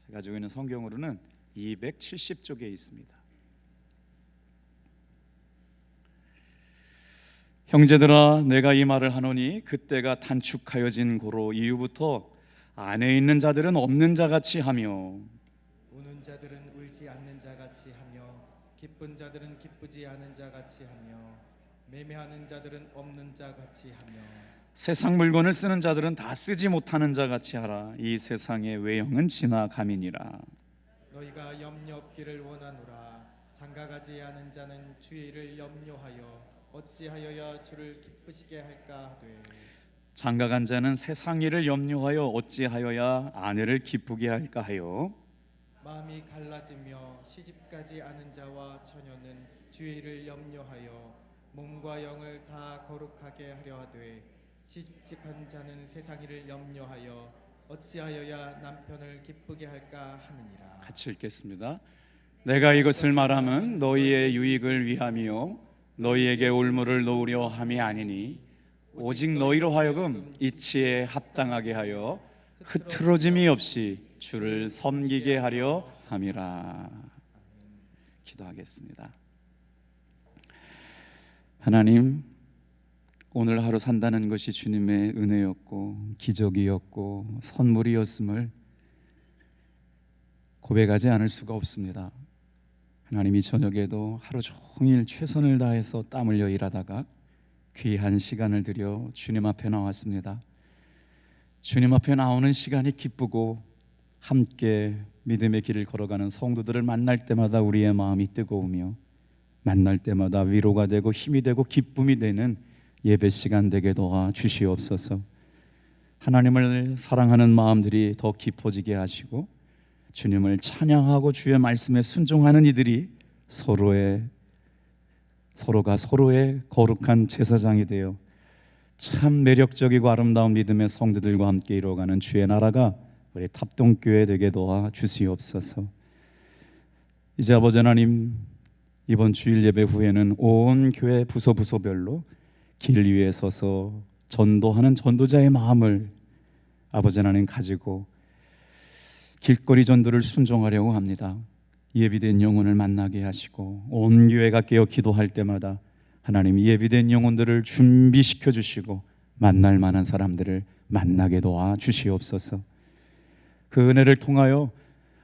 제가 가지고 있는 성경으로는 270쪽에 있습니다. 형제들아, 내가 이 말을 하노니 그때가 단축하여진 고로 이후부터 안에 있는 자들은 없는 자같이 하며 우는 자들은 울지 않는 자같이 하며 기쁜 자들은 기쁘지 않은 자같이 하며 매매하는 자들은 없는 자같이 하며 세상 물건을 쓰는 자들은 다 쓰지 못하는 자같이 하라. 이 세상의 외형은 지나감이니라. 너희가 염려 없기를 원하노라. 장가가지 않은 자는 주의 일을 염려하여 어찌하여야 주를 기쁘시게 할까 하되 장가간 자는 세상 일을 염려하여 어찌하여야 아내를 기쁘게 할까 하여 마음이 갈라지며 시집가지 않은 자와 처녀는 주의 일을 염려하여 몸과 영을 다 거룩하게 하려 하되 시집간 자는 세상 일을 염려하여 어찌하여야 남편을 기쁘게 할까 하느니라. 같이 읽겠습니다. 내가 이것을 말함은 너희의 유익을 위함이요 너희에게 올무를 놓으려 함이 아니니 오직 너희로 하여금 이치에 합당하게 하여 흐트러짐이 없이 주를 섬기게 하려 함이라. 기도하겠습니다. 하나님, 오늘 하루 산다는 것이 주님의 은혜였고 기적이었고 선물이었음을 고백하지 않을 수가 없습니다. 하나님, 이 저녁에도 하루 종일 최선을 다해서 땀 흘려 일하다가 귀한 시간을 들여 주님 앞에 나왔습니다. 주님 앞에 나오는 시간이 기쁘고 함께 믿음의 길을 걸어가는 성도들을 만날 때마다 우리의 마음이 뜨거우며 만날 때마다 위로가 되고 힘이 되고 기쁨이 되는 예배 시간 되게 도와 주시옵소서. 하나님을 사랑하는 마음들이 더 깊어지게 하시고 주님을 찬양하고 주의 말씀에 순종하는 이들이 서로가 서로의 거룩한 제사장이 되어 참 매력적이고 아름다운 믿음의 성도들과 함께 이루어가는 주의 나라가 우리 탑동교회 되게 도와 주시옵소서. 이제 아버지 하나님, 이번 주일 예배 후에는 온 교회 부서별로 길 위에 서서 전도하는 전도자의 마음을 아버지 하나님 가지고 길거리 전도를 순종하려고 합니다. 예비된 영혼을 만나게 하시고 온 교회가 깨어 기도할 때마다 하나님 예비된 영혼들을 준비시켜 주시고 만날 만한 사람들을 만나게 도와 주시옵소서. 그 은혜를 통하여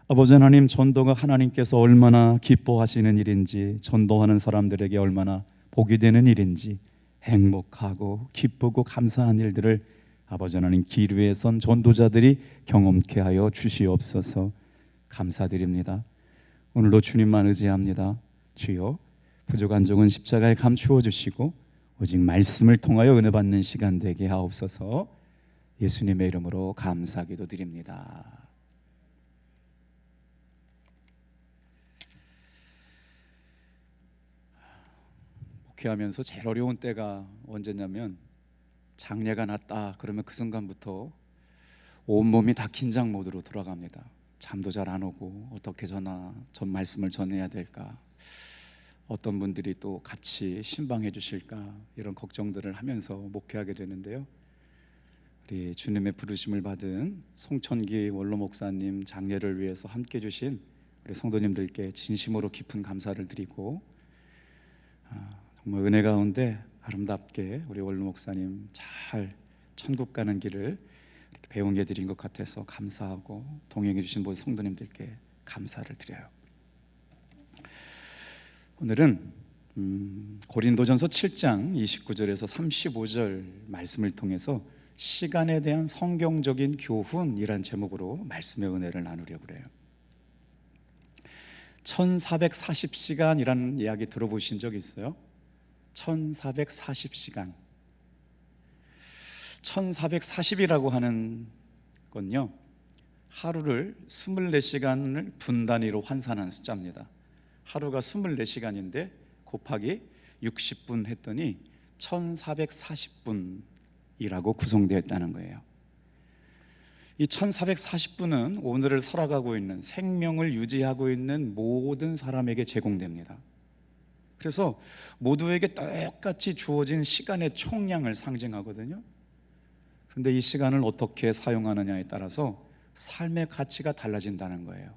아버지 하나님, 전도가 하나님께서 얼마나 기뻐하시는 일인지, 전도하는 사람들에게 얼마나 복이 되는 일인지, 행복하고 기쁘고 감사한 일들을 아버지 하나님 길 위에 선 전도자들이 경험케 하여 주시옵소서. 감사드립니다. 오늘도 주님만 의지합니다. 주여, 부족한 종은 십자가에 감추어 주시고 오직 말씀을 통하여 은혜 받는 시간 되게 하옵소서. 예수님의 이름으로 감사기도 드립니다. 목회하면서 제일 어려운 때가 언제냐면 장례가 났다 그러면 그 순간부터 온몸이 다 긴장 모드로 돌아갑니다. 잠도 잘 안 오고 어떻게 전 말씀을 전해야 될까, 어떤 분들이 또 같이 신방해 주실까, 이런 걱정들을 하면서 목회하게 되는데요. 우리 주님의 부르심을 받은 송천기 원로 목사님 장례를 위해서 함께 해 주신 우리 성도님들께 진심으로 깊은 감사를 드리고, 정말 은혜 가운데 아름답게 우리 원로 목사님 잘 천국 가는 길을 이렇게 배웅해 드린 것 같아서 감사하고, 동행해 주신 모든 성도님들께 감사를 드려요. 오늘은 고린도전서 7장 29절에서 35절 말씀을 통해서 시간에 대한 성경적인 교훈이란 제목으로 말씀의 은혜를 나누려고 그래요. 1440시간이라는 이야기 들어보신 적 있어요? 1440시간. 1440이라고 하는 건요, 하루를 24시간을 분 단위로 환산한 숫자입니다. 하루가 24시간인데 곱하기 60분 했더니 1440분이라고 구성되어 있다는 거예요. 이 1440분은 오늘을 살아가고 있는, 생명을 유지하고 있는 모든 사람에게 제공됩니다. 그래서 모두에게 똑같이 주어진 시간의 총량을 상징하거든요. 그런데 이 시간을 어떻게 사용하느냐에 따라서 삶의 가치가 달라진다는 거예요.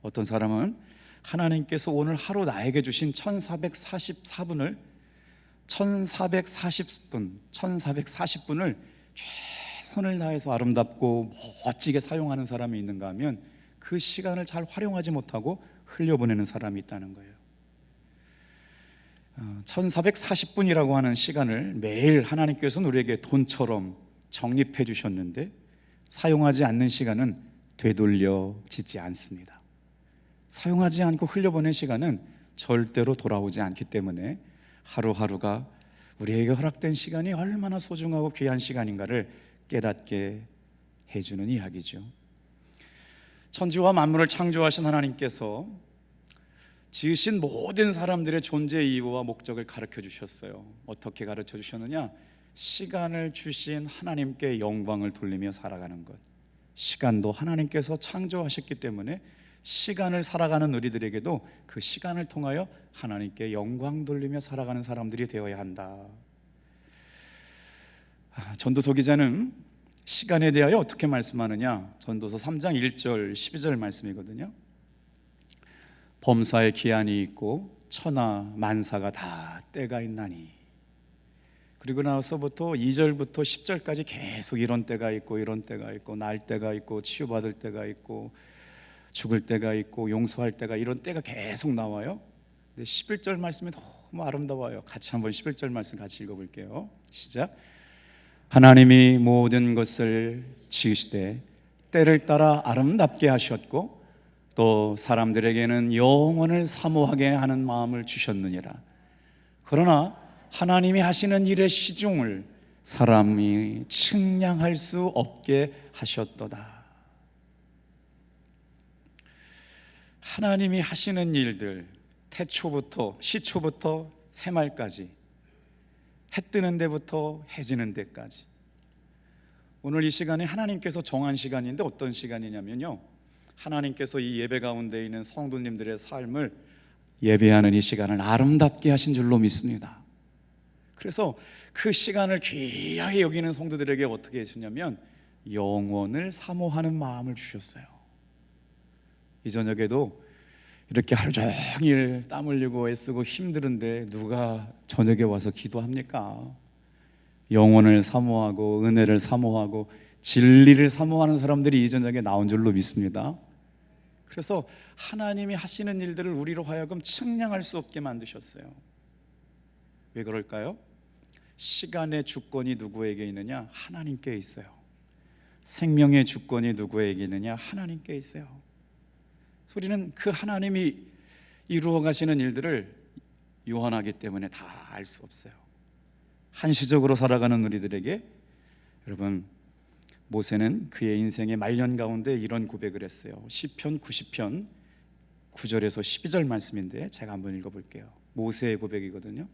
어떤 사람은 하나님께서 오늘 하루 나에게 주신 1440분을 최선을 다해서 아름답고 멋지게 사용하는 사람이 있는가 하면 그 시간을 잘 활용하지 못하고 흘려보내는 사람이 있다는 거예요. 1440분이라고 하는 시간을 매일 하나님께서는 우리에게 돈처럼 적립해 주셨는데 사용하지 않는 시간은 되돌려지지 않습니다. 사용하지 않고 흘려보낸 시간은 절대로 돌아오지 않기 때문에 하루하루가 우리에게 허락된 시간이 얼마나 소중하고 귀한 시간인가를 깨닫게 해주는 이야기죠. 천지와 만물을 창조하신 하나님께서 지으신 모든 사람들의 존재 이유와 목적을 가르쳐 주셨어요. 어떻게 가르쳐 주셨느냐? 시간을 주신 하나님께 영광을 돌리며 살아가는 것. 시간도 하나님께서 창조하셨기 때문에 시간을 살아가는 우리들에게도 그 시간을 통하여 하나님께 영광 돌리며 살아가는 사람들이 되어야 한다. 전도서 기자는 시간에 대하여 어떻게 말씀하느냐? 전도서 3장 1절 12절 말씀이거든요. 범사에 기한이 있고 천하 만사가 다 때가 있나니. 그리고 나서부터 2절부터 10절까지 계속 이런 때가 있고 이런 때가 있고 날 때가 있고 치유받을 때가 있고 죽을 때가 있고 용서할 때가, 이런 때가 계속 나와요. 근데 11절 말씀이 너무 아름다워요. 같이 한번 11절 말씀 같이 읽어볼게요. 시작. 하나님이 모든 것을 지으시되 때를 따라 아름답게 하셨고 또 사람들에게는 영원을 사모하게 하는 마음을 주셨느니라. 그러나 하나님이 하시는 일의 시중을 사람이 측량할 수 없게 하셨도다. 하나님이 하시는 일들, 태초부터 시초부터 새말까지, 해 뜨는 데부터 해 지는 데까지, 오늘 이 시간이 하나님께서 정한 시간인데 어떤 시간이냐면요, 하나님께서 이 예배 가운데 있는 성도님들의 삶을 예배하는 이 시간을 아름답게 하신 줄로 믿습니다. 그래서 그 시간을 귀하게 여기는 성도들에게 어떻게 해주냐면 영원을 사모하는 마음을 주셨어요. 이 저녁에도 이렇게 하루 종일 땀 흘리고 애쓰고 힘드는데 누가 저녁에 와서 기도합니까? 영원을 사모하고 은혜를 사모하고 진리를 사모하는 사람들이 이 저녁에 나온 줄로 믿습니다. 그래서 하나님이 하시는 일들을 우리로 하여금 측량할 수 없게 만드셨어요. 왜 그럴까요? 시간의 주권이 누구에게 있느냐? 하나님께 있어요. 생명의 주권이 누구에게 있느냐? 하나님께 있어요. 우리는 그 하나님이 이루어 가시는 일들을 유한하기 때문에 다 알 수 없어요. 한시적으로 살아가는 우리들에게, 여러분, 모세는 그의 인생의 말년 가운데 이런 고백을 했어요. 시편 90편 9절에서 12절 말씀인데 제가 한번 읽어볼게요. 모세의 고백이거든요.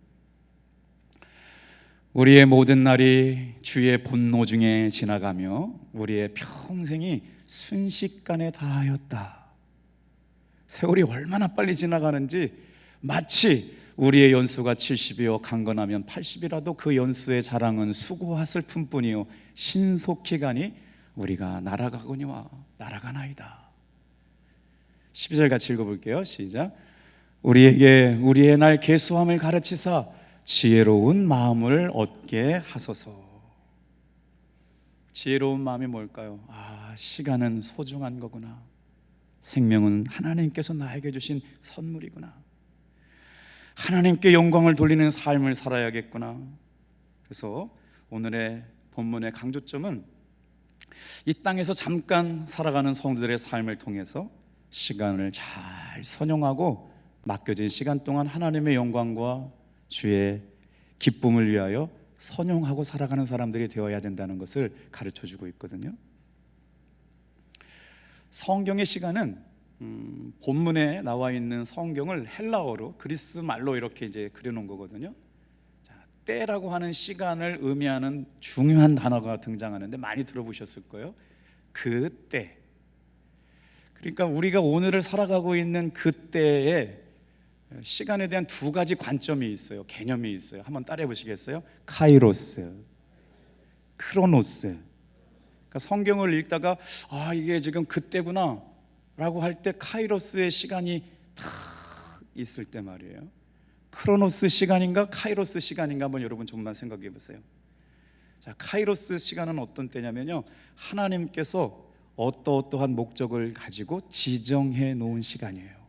우리의 모든 날이 주의 분노 중에 지나가며 우리의 평생이 순식간에 다하였다. 세월이 얼마나 빨리 지나가는지, 마치 우리의 연수가 70이요 강건하면 80이라도 그 연수의 자랑은 수고하실 뿐이요 신속히 가니 우리가 날아가거니와 날아가나이다. 12절 같이 읽어볼게요. 시작. 우리에게 우리의 날 계수함을 가르치사 지혜로운 마음을 얻게 하소서. 지혜로운 마음이 뭘까요? 시간은 소중한 거구나. 생명은 하나님께서 나에게 주신 선물이구나. 하나님께 영광을 돌리는 삶을 살아야겠구나. 그래서 오늘의 본문의 강조점은 이 땅에서 잠깐 살아가는 성도들의 삶을 통해서 시간을 잘 선용하고 맡겨진 시간 동안 하나님의 영광과 주의 기쁨을 위하여 선용하고 살아가는 사람들이 되어야 된다는 것을 가르쳐주고 있거든요. 성경의 시간은 본문에 나와 있는 성경을 헬라어로, 그리스 말로 이렇게 이제 그려놓은 거거든요. 자, 때라고 하는 시간을 의미하는 중요한 단어가 등장하는데 많이 들어보셨을 거예요. 그 때. 그러니까 우리가 오늘을 살아가고 있는 그 때에 시간에 대한 두 가지 관점이 있어요. 개념이 있어요. 한번 따라해 보시겠어요? 카이로스, 크로노스. 그러니까 성경을 읽다가 이게 지금 그때구나 라고 할 때 카이로스의 시간이 딱 있을 때 말이에요. 크로노스 시간인가 카이로스 시간인가 한번 여러분 좀만 생각해 보세요. 자, 카이로스 시간은 어떤 때냐면요, 하나님께서 어떠한 목적을 가지고 지정해 놓은 시간이에요.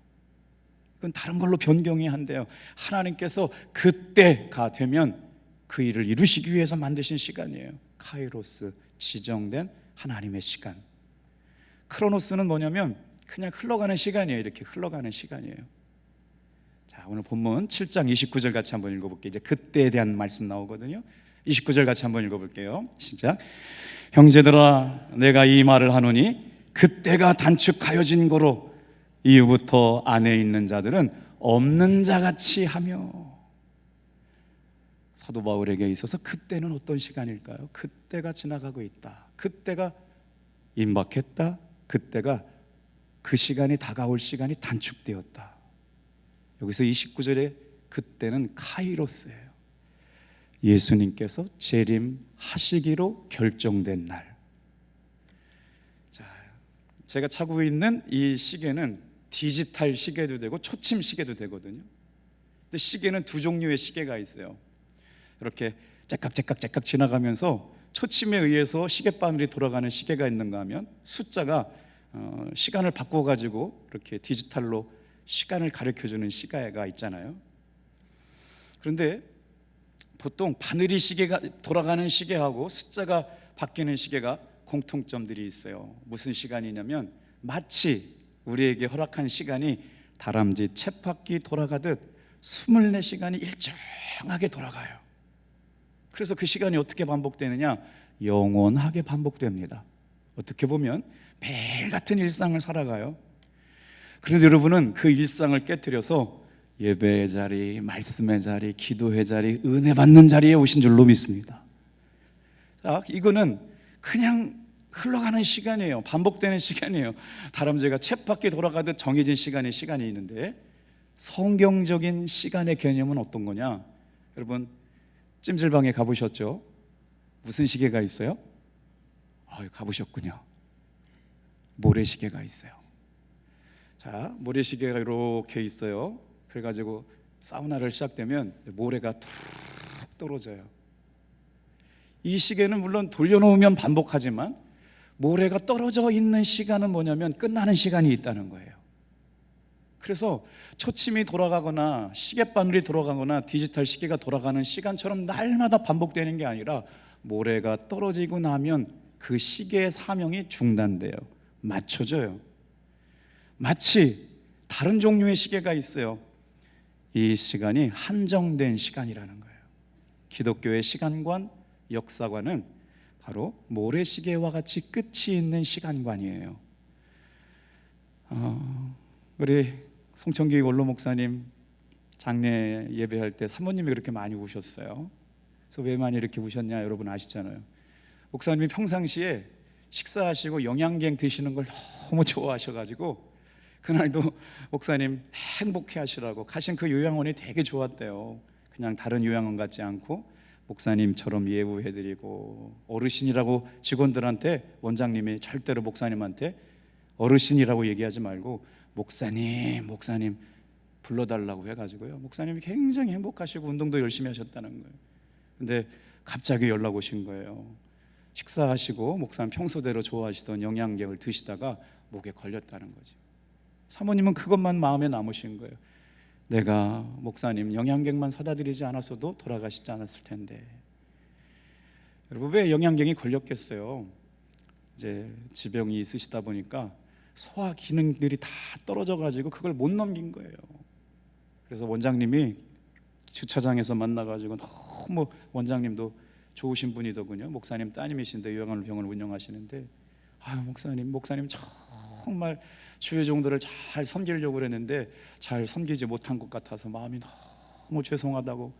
그건 다른 걸로 변경이 한대요. 하나님께서 그때가 되면 그 일을 이루시기 위해서 만드신 시간이에요. 카이로스, 지정된 하나님의 시간. 크로노스는 뭐냐면 그냥 흘러가는 시간이에요. 이렇게 흘러가는 시간이에요. 자, 오늘 본문 7장 29절 같이 한번 읽어볼게요. 이제 그때에 대한 말씀 나오거든요. 29절 같이 한번 읽어볼게요. 시작. 형제들아, 내가 이 말을 하노니 그때가 단축하여진 거로 이후부터 안에 있는 자들은 없는 자같이 하며. 사도 바울에게 있어서 그때는 어떤 시간일까요? 그때가 지나가고 있다. 그때가 임박했다. 그때가 그 시간이 다가올 시간이 단축되었다. 여기서 29절에 그때는 카이로스예요. 예수님께서 재림하시기로 결정된 날. 자, 제가 차고 있는 이 시계는 디지털 시계도 되고 초침 시계도 되거든요. 근데 시계는 두 종류의 시계가 있어요. 이렇게 째깍째깍째깍 지나가면서 초침에 의해서 시계바늘이 돌아가는 시계가 있는가 하면 숫자가 시간을 바꿔가지고 이렇게 디지털로 시간을 가르쳐주는 시계가 있잖아요. 그런데 보통 바늘이 시계가 돌아가는 시계하고 숫자가 바뀌는 시계가 공통점들이 있어요. 무슨 시간이냐면 마치 우리에게 허락한 시간이 다람쥐 쳇바퀴 돌아가듯 24시간이 일정하게 돌아가요. 그래서 그 시간이 어떻게 반복되느냐? 영원하게 반복됩니다. 어떻게 보면 매일 같은 일상을 살아가요. 그런데 여러분은 그 일상을 깨트려서 예배의 자리, 말씀의 자리, 기도의 자리, 은혜 받는 자리에 오신 줄로 믿습니다. 자, 이거는 그냥 흘러가는 시간이에요. 반복되는 시간이에요. 다람쥐가 쳇바퀴 돌아가듯 정해진 시간이 있는데, 성경적인 시간의 개념은 어떤 거냐? 여러분 찜질방에 가보셨죠? 무슨 시계가 있어요? 가보셨군요. 모래시계가 있어요. 자, 모래시계가 이렇게 있어요. 그래가지고 사우나를 시작되면 모래가 툭 떨어져요. 이 시계는 물론 돌려놓으면 반복하지만 모래가 떨어져 있는 시간은 뭐냐면 끝나는 시간이 있다는 거예요. 그래서 초침이 돌아가거나 시계바늘이 돌아가거나 디지털 시계가 돌아가는 시간처럼 날마다 반복되는 게 아니라 모래가 떨어지고 나면 그 시계의 사명이 중단돼요. 맞춰져요. 마치 다른 종류의 시계가 있어요. 이 시간이 한정된 시간이라는 거예요. 기독교의 시간관, 역사관은 바로 모래시계와 같이 끝이 있는 시간관이에요. 우리 송천기 원로 목사님 장례 예배할 때 사모님이 그렇게 많이 우셨어요. 그래서 왜 많이 이렇게 우셨냐 여러분 아시잖아요. 목사님이 평상시에 식사하시고 영양갱 드시는 걸 너무 좋아하셔가지고 그날도 목사님 행복해 하시라고 가신 그 요양원이 되게 좋았대요. 그냥 다른 요양원 같지 않고 목사님처럼 예우해드리고, 어르신이라고 직원들한테 원장님이 절대로 목사님한테 어르신이라고 얘기하지 말고 목사님 불러달라고 해가지고요, 목사님이 굉장히 행복하시고 운동도 열심히 하셨다는 거예요. 근데 갑자기 연락 오신 거예요. 식사하시고 목사님 평소대로 좋아하시던 영양갱을 드시다가 목에 걸렸다는 거죠. 사모님은 그것만 마음에 남으신 거예요. 내가 목사님 영양갱만 사다 드리지 않았어도 돌아가시지 않았을 텐데. 여러분, 왜 영양갱이 걸렸겠어요? 이제 지병이 있으시다 보니까 소화 기능들이 다 떨어져 가지고 그걸 못 넘긴 거예요. 그래서 원장님이 주차장에서 만나가지고 너무, 원장님도 좋으신 분이더군요. 목사님 따님이신데 요양원병원을 운영하시는데, 목사님 정말 주의 종들을 잘 섬기려고 그랬는데 잘 섬기지 못한 것 같아서 마음이 너무 죄송하다고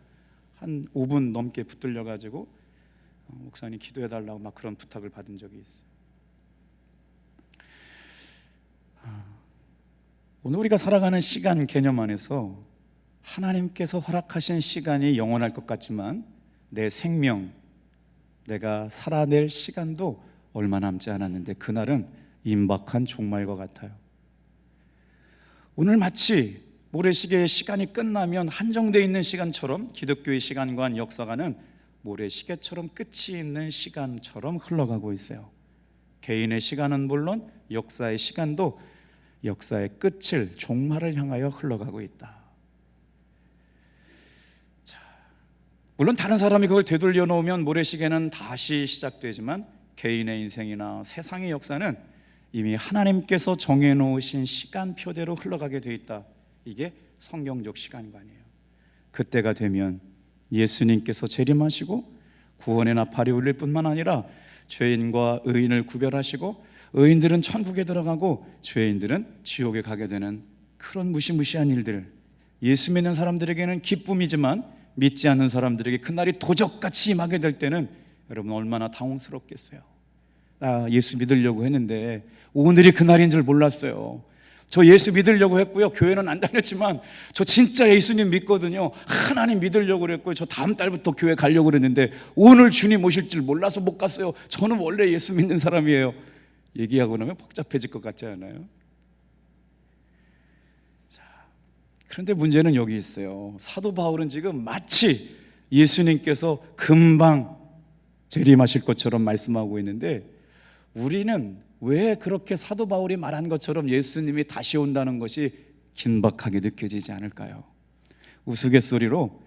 한 5분 넘게 붙들려 가지고 목사님 기도해달라고 막 그런 부탁을 받은 적이 있어요. 오늘 우리가 살아가는 시간 개념 안에서 하나님께서 허락하신 시간이 영원할 것 같지만 내 생명, 내가 살아낼 시간도 얼마 남지 않았는데 그날은 임박한 종말과 같아요. 오늘 마치 모래시계의 시간이 끝나면 한정되어 있는 시간처럼 기독교의 시간과 역사가는 모래시계처럼 끝이 있는 시간처럼 흘러가고 있어요. 개인의 시간은 물론 역사의 시간도 역사의 끝을, 종말을 향하여 흘러가고 있다. 자, 물론 다른 사람이 그걸 되돌려 놓으면 모래시계는 다시 시작되지만 개인의 인생이나 세상의 역사는 이미 하나님께서 정해놓으신 시간표대로 흘러가게 돼 있다. 이게 성경적 시간관이에요. 그때가 되면 예수님께서 재림하시고 구원의 나팔이 울릴 뿐만 아니라 죄인과 의인을 구별하시고 의인들은 천국에 들어가고 죄인들은 지옥에 가게 되는 그런 무시무시한 일들, 예수 믿는 사람들에게는 기쁨이지만 믿지 않는 사람들에게 그날이 도적같이 임하게 될 때는 여러분 얼마나 당황스럽겠어요. 나 예수 믿으려고 했는데 오늘이 그날인 줄 몰랐어요. 저 예수 믿으려고 했고요, 교회는 안 다녔지만 저 진짜 예수님 믿거든요. 하나님 믿으려고 그랬고요, 저 다음 달부터 교회 가려고 그랬는데 오늘 주님 오실 줄 몰라서 못 갔어요. 저는 원래 예수 믿는 사람이에요. 얘기하고 나면 복잡해질 것 같지 않아요? 자, 그런데 문제는 여기 있어요. 사도 바울은 지금 마치 예수님께서 금방 재림하실 것처럼 말씀하고 있는데, 우리는 왜 그렇게 사도 바울이 말한 것처럼 예수님이 다시 온다는 것이 긴박하게 느껴지지 않을까요? 우스갯소리로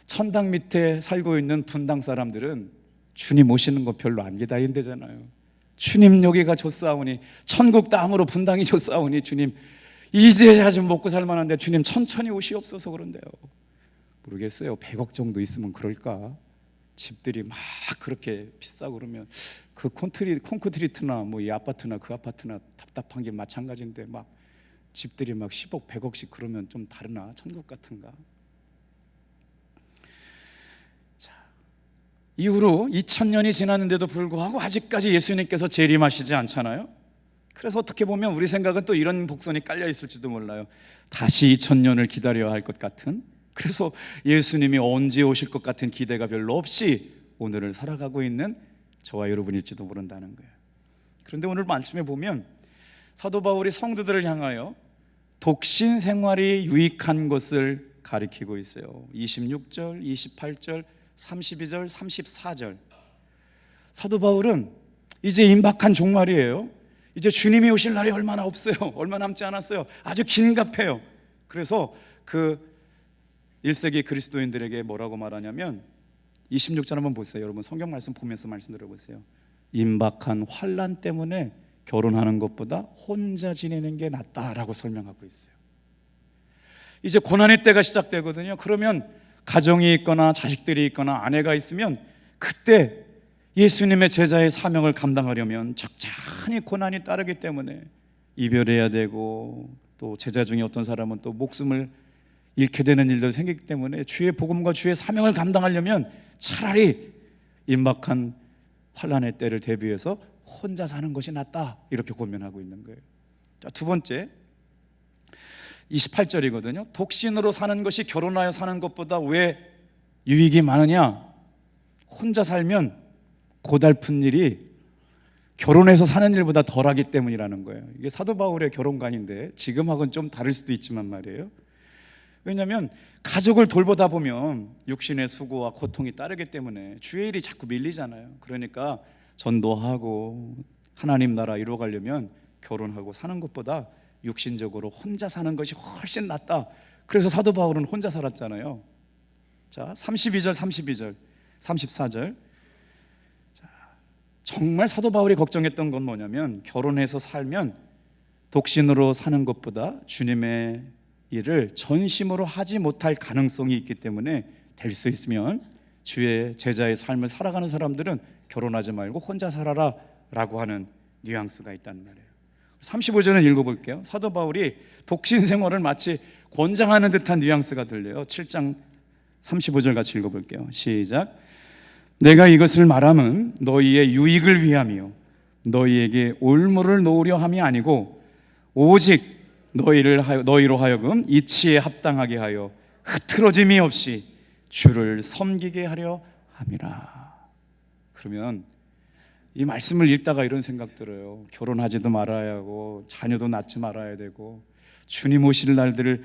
천당 밑에 살고 있는 분당 사람들은 주님 오시는 거 별로 안 기다린대잖아요. 주님 여기가 좋사오니, 천국 땅으로 분당이 좋사오니 주님 이제야 좀 먹고 살만한데 주님 천천히 오시옵소서 그런데요. 모르겠어요. 100억 정도 있으면 그럴까? 집들이 막 그렇게 비싸고 그러면 그 콘크리트나 뭐 이 아파트나 그 아파트나 답답한 게 마찬가지인데 막 집들이 막 10억 100억씩 그러면 좀 다르나? 천국 같은가? 자, 이후로 2000년이 지났는데도 불구하고 아직까지 예수님께서 재림하시지 않잖아요. 그래서 어떻게 보면 우리 생각은 또 이런 복선이 깔려 있을지도 몰라요. 다시 2000년을 기다려야 할 것 같은, 그래서 예수님이 언제 오실 것 같은 기대가 별로 없이 오늘을 살아가고 있는 저와 여러분일지도 모른다는 거예요. 그런데 오늘 말씀에 보면 사도 바울이 성도들을 향하여 독신 생활이 유익한 것을 가리키고 있어요. 26절, 28절, 32절, 34절. 사도 바울은 이제 임박한 종말이에요. 이제 주님이 오실 날이 얼마나 없어요. 얼마 남지 않았어요. 아주 긴급해요. 그래서 그 1세기 그리스도인들에게 뭐라고 말하냐면 26절 한번 보세요. 여러분 성경 말씀 보면서 말씀 들어보세요. 임박한 환난 때문에 결혼하는 것보다 혼자 지내는 게 낫다라고 설명하고 있어요. 이제 고난의 때가 시작되거든요. 그러면 가정이 있거나 자식들이 있거나 아내가 있으면 그때 예수님의 제자의 사명을 감당하려면 적잖이 고난이 따르기 때문에 이별해야 되고, 또 제자 중에 어떤 사람은 또 목숨을 잃게 되는 일들 생기기 때문에 주의 복음과 주의 사명을 감당하려면 차라리 임박한 환난의 때를 대비해서 혼자 사는 것이 낫다, 이렇게 고민하고 있는 거예요. 자, 두 번째 28절이거든요. 독신으로 사는 것이 결혼하여 사는 것보다 왜 유익이 많으냐? 혼자 살면 고달픈 일이 결혼해서 사는 일보다 덜하기 때문이라는 거예요. 이게 사도 바울의 결혼관인데 지금하고는 좀 다를 수도 있지만 말이에요. 왜냐하면 가족을 돌보다 보면 육신의 수고와 고통이 따르기 때문에 주의 일이 자꾸 밀리잖아요. 그러니까 전도하고 하나님 나라 이루어가려면 결혼하고 사는 것보다 육신적으로 혼자 사는 것이 훨씬 낫다. 그래서 사도 바울은 혼자 살았잖아요. 자, 32절, 32절, 34절. 자, 정말 사도 바울이 걱정했던 건 뭐냐면 결혼해서 살면 독신으로 사는 것보다 주님의 일을 전심으로 하지 못할 가능성이 있기 때문에 될 수 있으면 주의 제자의 삶을 살아가는 사람들은 결혼하지 말고 혼자 살아라 라고 하는 뉘앙스가 있단 말이에요. 35절은 읽어볼게요. 사도 바울이 독신 생활을 마치 권장하는 듯한 뉘앙스가 들려요. 7장 35절 같이 읽어볼게요. 시작. 내가 이것을 말함은 너희의 유익을 위함이요 너희에게 올무를 놓으려 함이 아니고 오직 너희로 하여금 이치에 합당하게 하여 흐트러짐이 없이 주를 섬기게 하려 함이라. 그러면 이 말씀을 읽다가 이런 생각 들어요. 결혼하지도 말아야 하고 자녀도 낳지 말아야 되고 주님 오실 날들을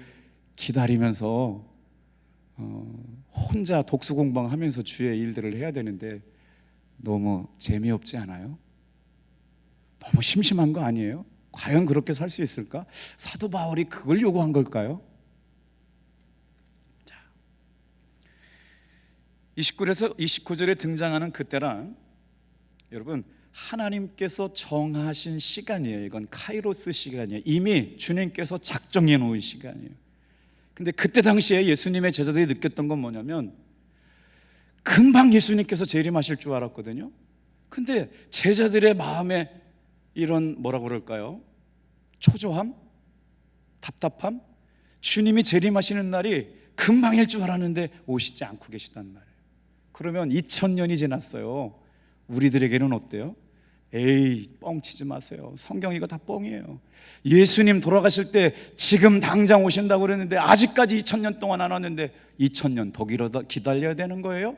기다리면서 혼자 독수공방하면서 주의 일들을 해야 되는데 너무 재미없지 않아요? 너무 심심한 거 아니에요? 과연 그렇게 살 수 있을까? 사도 바울이 그걸 요구한 걸까요? 자, 29절에 등장하는 그때란 여러분 하나님께서 정하신 시간이에요. 이건 카이로스 시간이에요. 이미 주님께서 작정해 놓은 시간이에요. 근데 그때 당시에 예수님의 제자들이 느꼈던 건 뭐냐면 금방 예수님께서 재림하실 줄 알았거든요. 근데 제자들의 마음에 이런 뭐라 그럴까요? 초조함? 답답함? 주님이 재림하시는 날이 금방일 줄 알았는데 오시지 않고 계시단 말이에요. 그러면 2000년이 지났어요. 우리들에게는 어때요? 에이, 뻥치지 마세요. 성경 이거 다 뻥이에요. 예수님 돌아가실 때 지금 당장 오신다고 그랬는데 아직까지 2000년 동안 안 왔는데 2000년 더 기다려야 되는 거예요?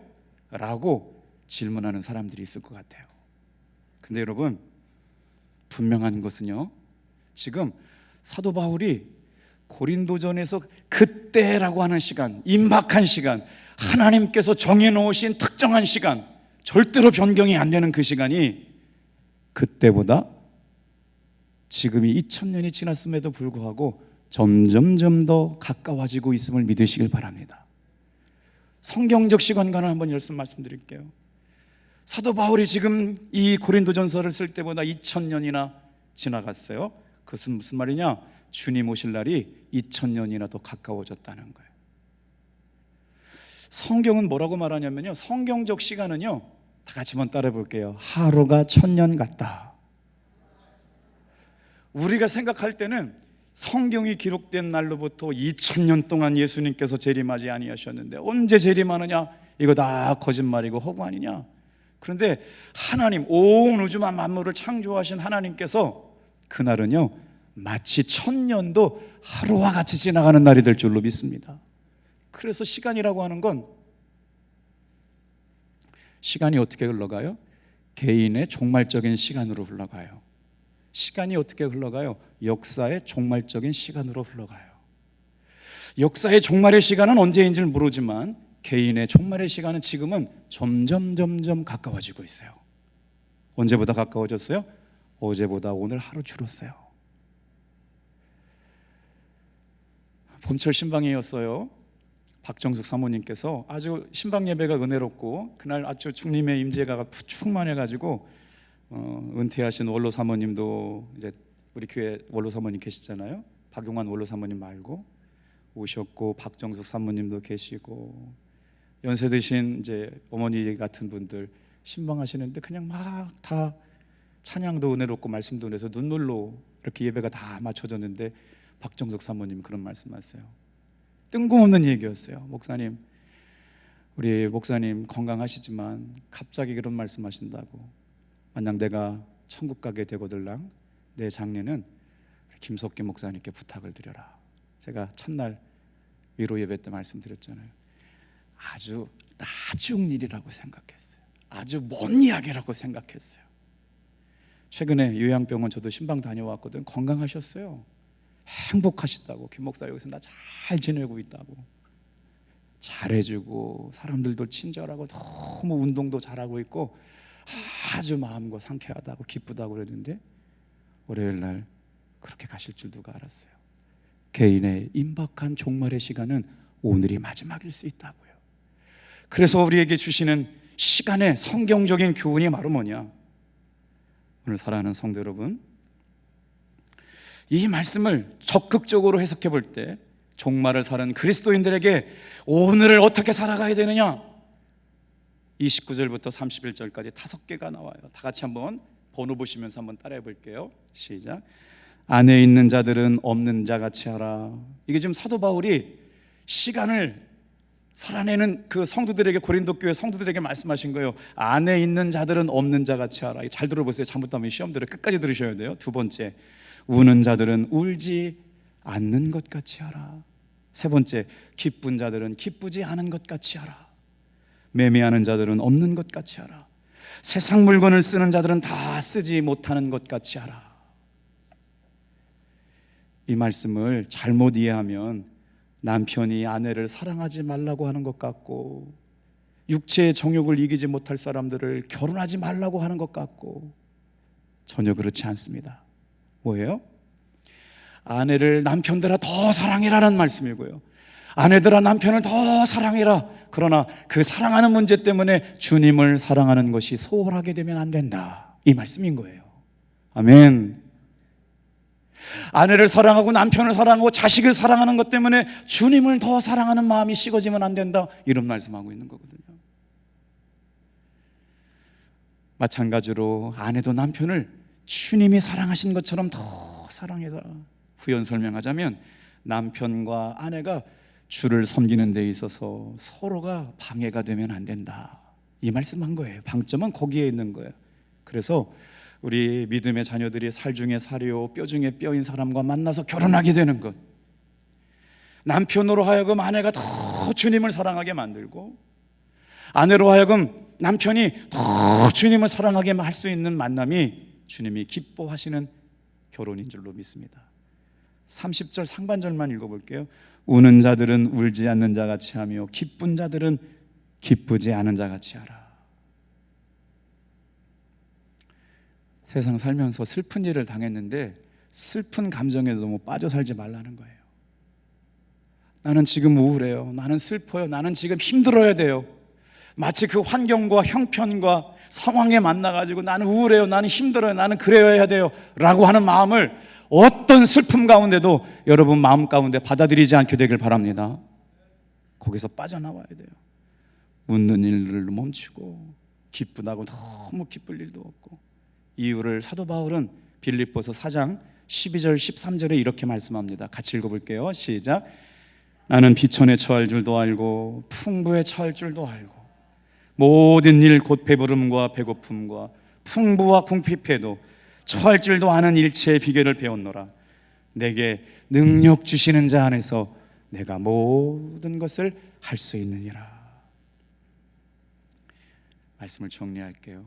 라고 질문하는 사람들이 있을 것 같아요. 근데 여러분, 분명한 것은요, 지금 사도 바울이 고린도전에서 그때라고 하는 시간, 임박한 시간, 하나님께서 정해놓으신 특정한 시간, 절대로 변경이 안 되는 그 시간이 그때보다 지금이 2000년이 지났음에도 불구하고 점점 더 가까워지고 있음을 믿으시길 바랍니다. 성경적 시간관을 한번 말씀드릴게요. 사도 바울이 지금 이 고린도전서를 쓸 때보다 2000년이나 지나갔어요. 그것은 무슨 말이냐? 주님 오실 날이 2000년이나 더 가까워졌다는 거예요. 성경은 뭐라고 말하냐면요, 성경적 시간은요, 다 같이 한번 따라해 볼게요. 하루가 1000년 같다. 우리가 생각할 때는 성경이 기록된 날로부터 2000년 동안 예수님께서 재림하지 아니하셨는데 언제 재림하느냐? 이거 다 거짓말이고 허구 아니냐? 그런데 하나님, 온 우주만 만물을 창조하신 하나님께서 그날은요 마치 1000년도 하루와 같이 지나가는 날이 될 줄로 믿습니다. 그래서 시간이라고 하는 건, 시간이 어떻게 흘러가요? 개인의 종말적인 시간으로 흘러가요. 시간이 어떻게 흘러가요? 역사의 종말적인 시간으로 흘러가요. 역사의 종말의 시간은 언제인지를 모르지만 개인의 종말의 시간은 지금은 점점 가까워지고 있어요. 언제보다 가까워졌어요? 어제보다 오늘 하루 줄었어요. 봄철 신방이었어요. 박정숙 사모님께서 아주 신방 예배가 은혜롭고 그날 아주 주님의 임재가 충만해가지고 은퇴하신 원로 사모님도 이제 우리 교회 원로 사모님 계시잖아요. 박용환 원로 사모님 말고 오셨고, 박정숙 사모님도 계시고, 연세 드신 이제 어머니 같은 분들 신방하시는데 그냥 막 다 찬양도 은혜롭고 말씀도 은혜서 눈물로 이렇게 예배가 다 맞춰졌는데 박정숙 사모님 그런 말씀하세요. 뜬금없는 얘기였어요. 목사님, 우리 목사님 건강하시지만 갑자기 그런 말씀하신다고. 만약 내가 천국 가게 되거들랑 내 장례는 김석기 목사님께 부탁을 드려라. 제가 첫날 위로 예배 때 말씀드렸잖아요. 아주 나중 일이라고 생각했어요. 아주 먼 이야기라고 생각했어요. 최근에 요양병원 저도 신방 다녀왔거든. 건강하셨어요. 행복하시다고. 김 목사 여기서 나 잘 지내고 있다고, 잘해주고 사람들도 친절하고 너무 운동도 잘하고 있고 아주 마음과 상쾌하다고 기쁘다고 그랬는데 월요일 날 그렇게 가실 줄 누가 알았어요. 개인의 임박한 종말의 시간은 오늘이 마지막일 수 있다고요. 그래서 우리에게 주시는 시간의 성경적인 교훈이 바로 뭐냐? 오늘 사랑하는 성도 여러분, 이 말씀을 적극적으로 해석해 볼 때 종말을 사는 그리스도인들에게 오늘을 어떻게 살아가야 되느냐? 29절부터 31절까지 5개가 나와요. 다 같이 한번 번호 보시면서 한번 따라해 볼게요. 시작. 안에 있는 자들은 없는 자같이 하라. 이게 지금 사도 바울이 시간을 살아내는 그 성도들에게, 고린도 교회 성도들에게 말씀하신 거예요. 안에 있는 자들은 없는 자같이 하라. 잘 들어보세요. 잘못하면 시험 들어요. 끝까지 들으셔야 돼요. 두 번째, 우는 자들은 울지 않는 것 같이 하라. 세 번째, 기쁜 자들은 기쁘지 않은 것 같이 하라. 매매하는 자들은 없는 것 같이 하라. 세상 물건을 쓰는 자들은 다 쓰지 못하는 것 같이 하라. 이 말씀을 잘못 이해하면 남편이 아내를 사랑하지 말라고 하는 것 같고, 육체의 정욕을 이기지 못할 사람들을 결혼하지 말라고 하는 것 같고, 전혀 그렇지 않습니다. 뭐예요? 아내를 남편들아 더 사랑해라라는 말씀이고요, 아내들아 남편을 더 사랑해라. 그러나 그 사랑하는 문제 때문에 주님을 사랑하는 것이 소홀하게 되면 안 된다, 이 말씀인 거예요. 아멘. 아내를 사랑하고 남편을 사랑하고 자식을 사랑하는 것 때문에 주님을 더 사랑하는 마음이 식어지면 안 된다, 이런 말씀하고 있는 거거든요. 마찬가지로 아내도 남편을 주님이 사랑하신 것처럼 더 사랑해라. 부연 설명하자면 남편과 아내가 주를 섬기는 데 있어서 서로가 방해가 되면 안 된다, 이 말씀한 거예요. 방점은 거기에 있는 거예요. 그래서 우리 믿음의 자녀들이 살 중에 살이요 뼈 중에 뼈인 사람과 만나서 결혼하게 되는 것, 남편으로 하여금 아내가 더 주님을 사랑하게 만들고, 아내로 하여금 남편이 더 주님을 사랑하게 할 수 있는 만남이 주님이 기뻐하시는 결혼인 줄로 믿습니다. 30절 상반절만 읽어볼게요. 우는 자들은 울지 않는 자같이 하며 기쁜 자들은 기쁘지 않은 자같이 하라. 세상 살면서 슬픈 일을 당했는데 슬픈 감정에 너무 빠져 살지 말라는 거예요. 나는 지금 우울해요, 나는 슬퍼요, 나는 지금 힘들어야 돼요. 마치 그 환경과 형편과 상황에 만나가지고 나는 우울해요, 나는 힘들어요, 나는 그래야 돼요 라고 하는 마음을 어떤 슬픔 가운데도 여러분 마음 가운데 받아들이지 않게 되길 바랍니다. 거기서 빠져나와야 돼요. 웃는 일을 멈추고 기쁘다고 너무 기쁠 일도 없고. 이유를 사도 바울은 빌립보서 4장 12절 13절에 이렇게 말씀합니다. 같이 읽어볼게요. 시작. 나는 비천에 처할 줄도 알고 풍부에 처할 줄도 알고 모든 일 곧 배부름과 배고픔과 풍부와 궁핍해도 처할 줄도 아는 일체의 비결을 배웠노라. 내게 능력 주시는 자 안에서 내가 모든 것을 할 수 있느니라. 말씀을 정리할게요.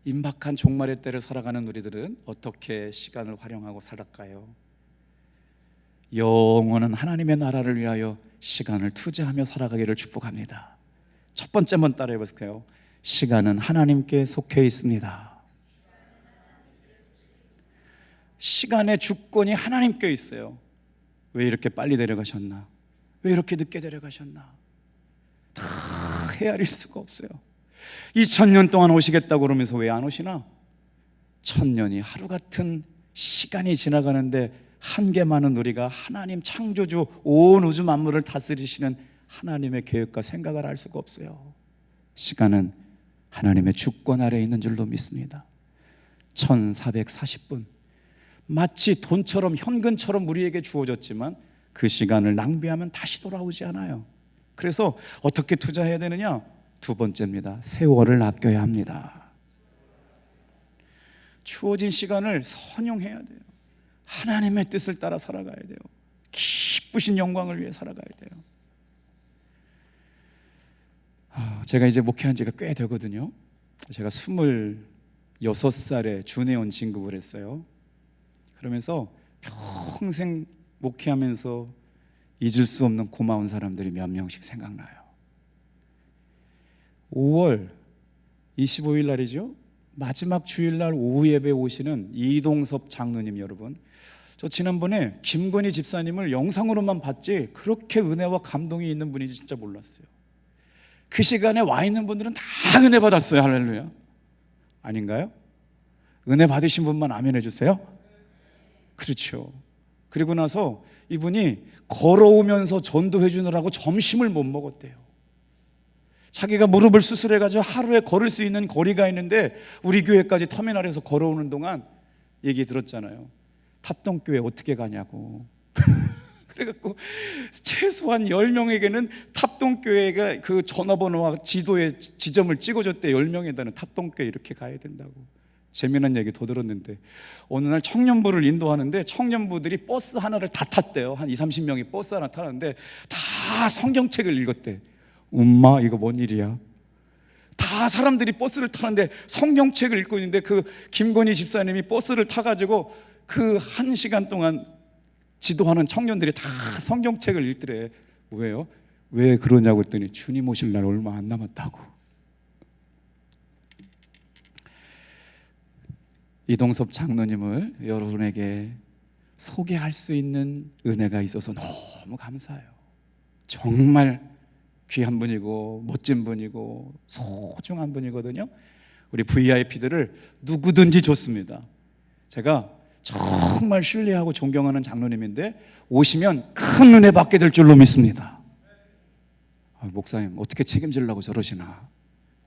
임박한 종말의 때를 살아가는 우리들은 어떻게 시간을 활용하고 살았까요? 영원한 하나님의 나라를 위하여 시간을 투자하며 살아가기를 축복합니다. 첫 번째 번 따라해 보세요. 시간은 하나님께 속해 있습니다. 시간의 주권이 하나님께 있어요. 왜 이렇게 빨리 데려가셨나? 왜 이렇게 늦게 데려가셨나? 다 헤아릴 수가 없어요. 2000년 동안 오시겠다고 그러면서 왜 안 오시나? 1000년이 하루 같은 시간이 지나가는데 한계 많은 우리가 하나님 창조주 온 우주 만물을 다스리시는 하나님의 계획과 생각을 알 수가 없어요. 시간은 하나님의 주권 아래에 있는 줄로 믿습니다. 1440분, 마치 돈처럼 현금처럼 우리에게 주어졌지만 그 시간을 낭비하면 다시 돌아오지 않아요. 그래서 어떻게 투자해야 되느냐? 두 번째입니다. 세월을 아껴야 합니다. 주어진 시간을 선용해야 돼요. 하나님의 뜻을 따라 살아가야 돼요. 기쁘신 영광을 위해 살아가야 돼요. 제가 이제 목회한 지가 꽤 되거든요. 제가 26살에 주내원 진급을 했어요. 그러면서 평생 목회하면서 잊을 수 없는 고마운 사람들이 몇 명씩 생각나요. 5월 25일 날이죠. 마지막 주일날 오후 예배 오시는 이동섭 장로님 여러분, 저 지난번에 김건희 집사님을 영상으로만 봤지 그렇게 은혜와 감동이 있는 분인지 진짜 몰랐어요. 그 시간에 와 있는 분들은 다 은혜 받았어요. 할렐루야. 아닌가요? 은혜 받으신 분만 아멘 해주세요. 그렇죠. 그리고 나서 이분이 걸어오면서 전도해 주느라고 점심을 못 먹었대요. 자기가 무릎을 수술해가지고 하루에 걸을 수 있는 거리가 있는데 우리 교회까지 터미널에서 걸어오는 동안 얘기 들었잖아요. 탑동교회 어떻게 가냐고. 그래갖고 최소한 10명에게는 탑동교회가 그 전화번호와 지도에 지점을 찍어줬대. 10명에다는 탑동교회 이렇게 가야 된다고. 재미난 얘기 더 들었는데 어느 날 청년부를 인도하는데 청년부들이 버스 하나를 다 탔대요. 한 20-30명이 버스 하나 타는데 다 성경책을 읽었대. 엄마 이거 뭔 일이야? 다 사람들이 버스를 타는데 성경책을 읽고 있는데 그 김건희 집사님이 버스를 타가지고 그 1시간 동안 지도하는 청년들이 다 성경책을 읽더래. 왜요? 왜 그러냐고 했더니 주님 오실 날 얼마 안 남았다고. 이동섭 장로님을 여러분에게 소개할 수 있는 은혜가 있어서 너무 감사해요. 정말 귀한 분이고 멋진 분이고 소중한 분이거든요. 우리 VIP들을 누구든지 좋습니다. 제가 정말 신뢰하고 존경하는 장로님인데 오시면 큰 은혜 받게 될 줄로 믿습니다. 목사님 어떻게 책임지려고 저러시나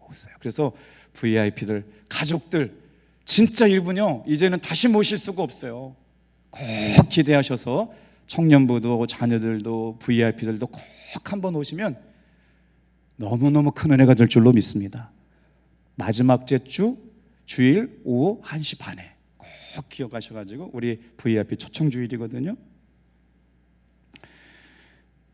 오세요. 그래서 VIP들 가족들 진짜 이분요 이제는 다시 모실 수가 없어요. 꼭 기대하셔서 청년부도 자녀들도 VIP들도 꼭 한번 오시면 너무너무 큰 은혜가 될 줄로 믿습니다. 마지막 주 주일 오후 1시 반에 꼭 기억하셔가지고 우리 VIP 초청주일이거든요.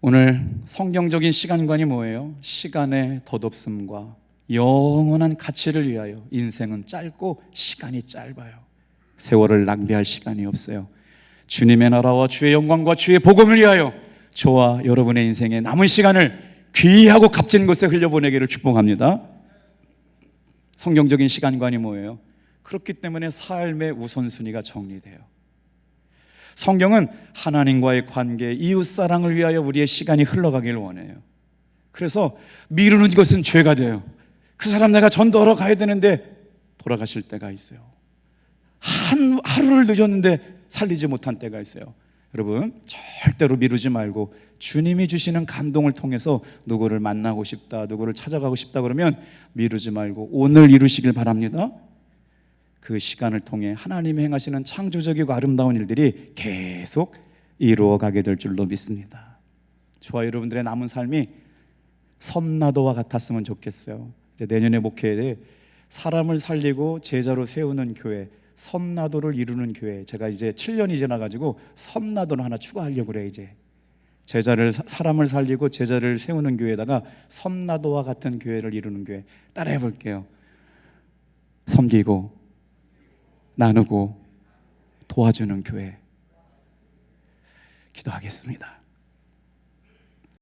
오늘 성경적인 시간관이 뭐예요? 시간의 덧없음과 영원한 가치를 위하여. 인생은 짧고 시간이 짧아요. 세월을 낭비할 시간이 없어요. 주님의 나라와 주의 영광과 주의 복음을 위하여 저와 여러분의 인생의 남은 시간을 귀하고 값진 곳에 흘려보내기를 축복합니다. 성경적인 시간관이 뭐예요? 그렇기 때문에 삶의 우선순위가 정리돼요. 성경은 하나님과의 관계, 이웃사랑을 위하여 우리의 시간이 흘러가길 원해요. 그래서 미루는 것은 죄가 돼요. 그 사람 내가 전도하러 가야 되는데 돌아가실 때가 있어요. 하루를 늦었는데 살리지 못한 때가 있어요. 여러분 절대로 미루지 말고 주님이 주시는 감동을 통해서 누구를 만나고 싶다, 누구를 찾아가고 싶다 그러면 미루지 말고 오늘 이루시길 바랍니다. 그 시간을 통해 하나님이 행하시는 창조적이고 아름다운 일들이 계속 이루어가게 될 줄로 믿습니다. 저와 여러분들의 남은 삶이 섬나도와 같았으면 좋겠어요. 이제 내년에 목회에 사람을 살리고 제자로 세우는 교회, 섬나도를 이루는 교회, 제가 이제 7년이 지나가지고 섬나도를 하나 추가하려고 그래요. 이제 사람을 살리고 제자를 세우는 교회에다가 섬나도와 같은 교회를 이루는 교회 따라해 볼게요. 섬기고 나누고 도와주는 교회. 기도하겠습니다.